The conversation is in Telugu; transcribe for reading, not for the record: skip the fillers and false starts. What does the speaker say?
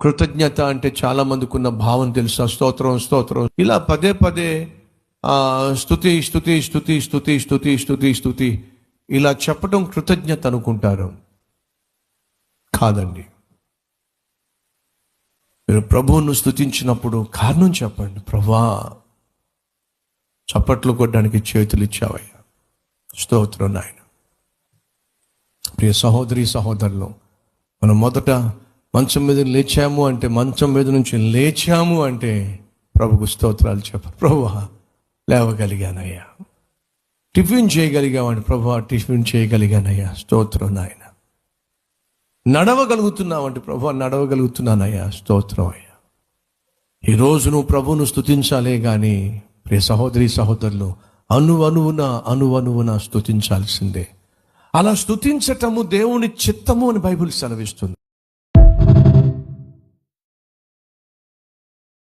కృతజ్ఞత అంటే చాలా మందికి ఉన్న భావం తెలుసా? స్తోత్రం స్తోత్రం ఇలా పదే పదే స్తుతి స్తుతి స్తుతి స్తుతి స్తుతి స్తుతి స్తుతి ఇలా చెప్పడం కృతజ్ఞత అనుకుంటారు. కాదండి. మీరు ప్రభువును స్తుతించినప్పుడు కారణం చెప్పండి. ప్రభువా, చప్పట్లు కొట్టడానికి చేతులు ఇచ్చావయ్యా, స్తోత్రం నాయన. ప్రియ సహోదరి సహోదరులు, మనం మొదట మంచం మీద లేచాము అంటే, మంచం మీద నుంచి లేచాము అంటే ప్రభుకు స్తోత్రాలు చెప్పాలి. ప్రభువా లేవగలిగానయ్యా, టిఫిన్ చేయగలిగామని, ప్రభువా టిఫిన్ చేయగలిగానయ్యా, స్తోత్రం నాయన. నడవగలుగుతున్నామంటే, ప్రభువా నడవగలుగుతున్నానయ్యా, స్తోత్రం అయ్యా. ఈరోజు నువ్వు ప్రభువును స్తుతించాలే కానీ ప్రియ సహోదరి సహోదరులు, అణువణువున స్తుతించాల్సిందే. అలా స్తుతించటము దేవుని చిత్తము అని బైబిల్ సెలవిస్తుంది.